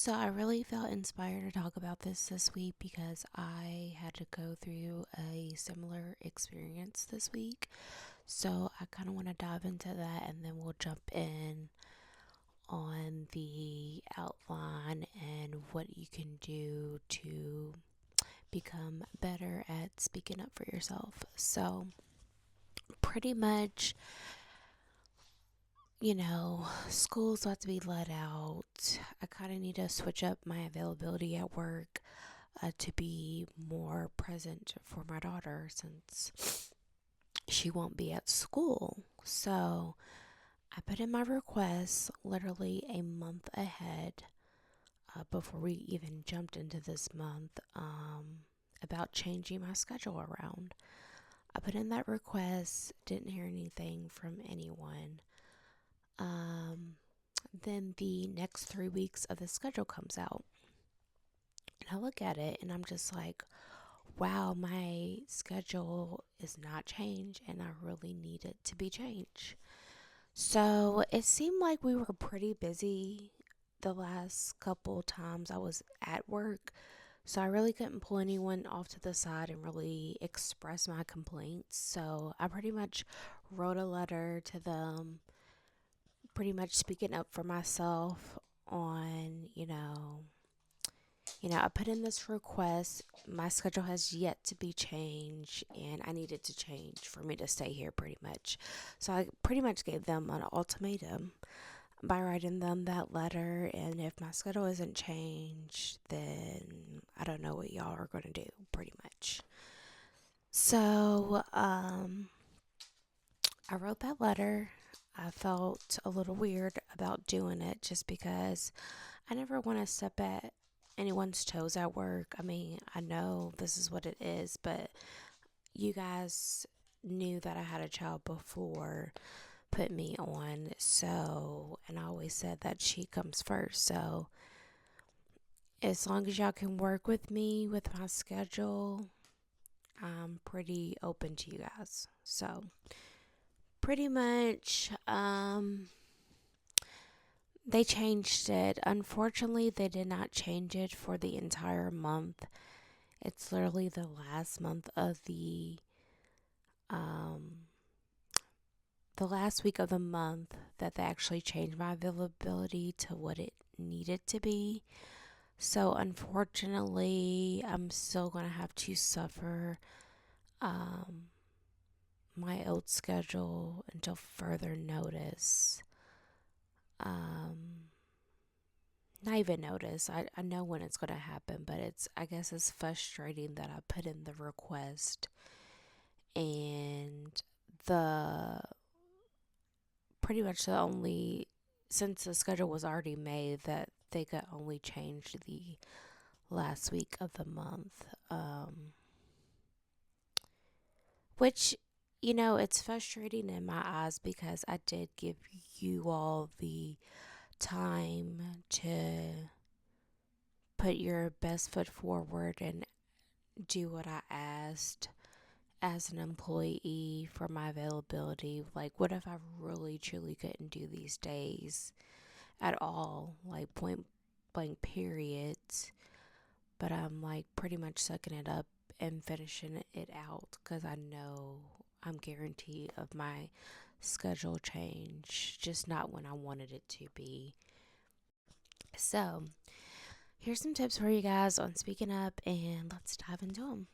So I really felt inspired to talk about this week because I had to go through a similar experience this week. So I kind of want to dive into that and then we'll jump in on the outline and what you can do to become better at speaking up for yourself. So pretty much, school's about to be let out. I kind of need to switch up my availability at work to be more present for my daughter since she won't be at school. So I put in my request literally a month ahead before we even jumped into this month about changing my schedule around. I put in that request, didn't hear anything from anyone. Then the next 3 weeks of the schedule comes out. And I look at it and I'm just like, wow, my schedule is not changed and I really need it to be changed. So it seemed like we were pretty busy the last couple times I was at work. So I really couldn't pull anyone off to the side and really express my complaints. So I pretty much wrote a letter to them, pretty much speaking up for myself on, I put in this request. My schedule has yet to be changed, and I needed to change for me to stay here pretty much. So I pretty much gave them an ultimatum by writing them that letter. And if my schedule isn't changed, then I don't know what y'all are going to do, pretty much. So I wrote that letter. I felt a little weird about doing it just because I never want to step at anyone's toes at work. I mean, I know this is what it is, but you guys knew that I had a child before put me on. So, and I always said that she comes first. So, as long as y'all can work with me with my schedule, I'm pretty open to you guys. So, pretty much, they changed it. Unfortunately, they did not change it for the entire month. It's literally the last month of um the last week of the month that they actually changed my availability to what it needed to be. So unfortunately, I'm still gonna have to suffer um my old schedule until further notice. Um Not even notice. I know when it's going to happen, but I guess it's frustrating that I put in the request and the pretty much the only, since the schedule was already made, that they could only change the last week of the month. Which, it's frustrating in my eyes because I did give you all the time to put your best foot forward and do what I asked as an employee for my availability. Like, what if I really truly couldn't do these days at all? Like, point blank, periods. But I'm like pretty much sucking it up and finishing it out because I know I'm guaranteed of my schedule change, just not when I wanted it to be. So, here's some tips for you guys on speaking up, and let's dive into them.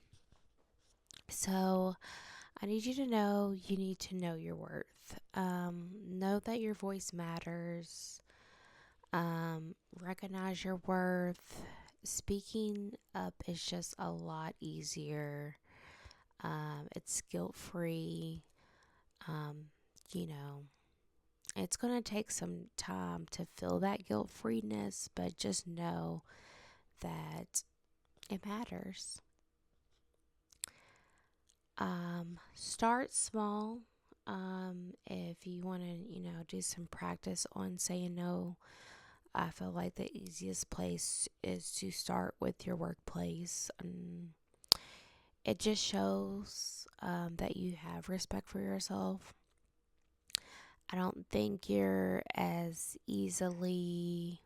So, I need you to know you need to know your worth. Know that your voice matters. Recognize your worth. Speaking up is just a lot easier. It's guilt free. Um, you know, it's going to take some time to feel that guilt freeness, but just know that it matters. Start small. If you want to, do some practice on saying no, I feel like the easiest place is to start with your workplace. It just shows that you have respect for yourself. I don't think you're as easily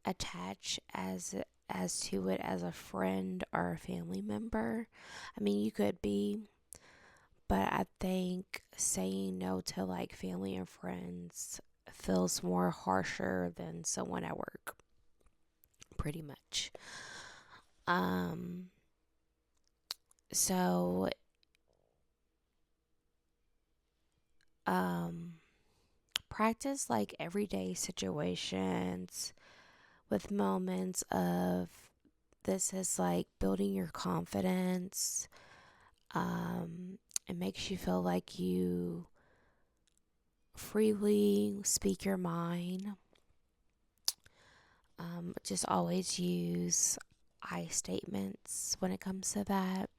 attach as to it as a friend or a family member. I mean, you could be, but I think saying no to like family and friends feels more harsher than someone at work, pretty much. Um, so, um, practice like everyday situations with moments of this is like building your confidence. It makes you feel like you freely speak your mind. Just always use I statements when it comes to that.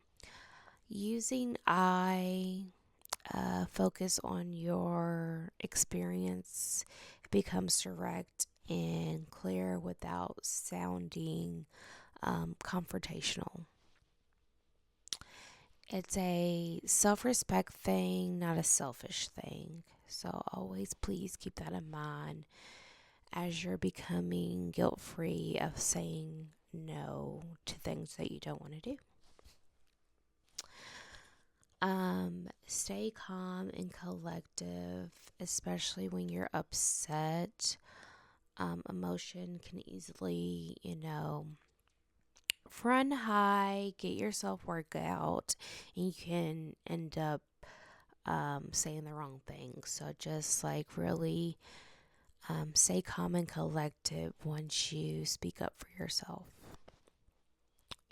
Using I focus on your experience, it becomes direct and clear without sounding confrontational. It's a self respect thing, not a selfish thing. So always please keep that in mind as you're becoming guilt free of saying no to things that you don't want to do. Stay calm and collective, especially when you're upset. Emotion can easily, run high, get yourself worked out, and you can end up saying the wrong thing. So just like really stay calm and collective once you speak up for yourself.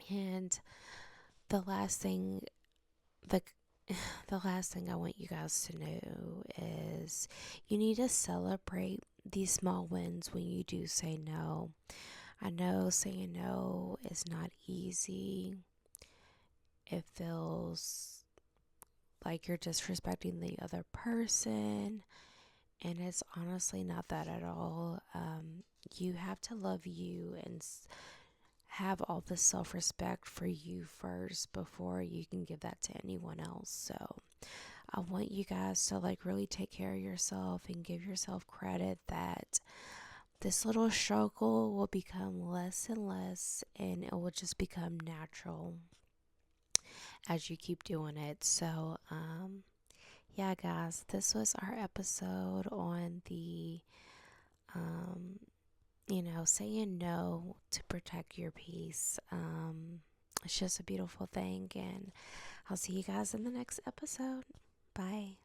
And the last thing, the the last thing I want you guys to know is you need to celebrate these small wins when you do say no. I know saying no is not easy. It feels like you're disrespecting the other person, and it's honestly not that at all. You have to love you and have all the self respect for you first before you can give that to anyone else. So I want you guys to like really take care of yourself and give yourself credit that this little struggle will become less and less, and it will just become natural as you keep doing it. So, yeah, guys, this was our episode on the, um, saying no to protect your peace. It's just a beautiful thing, and I'll see you guys in the next episode. Bye.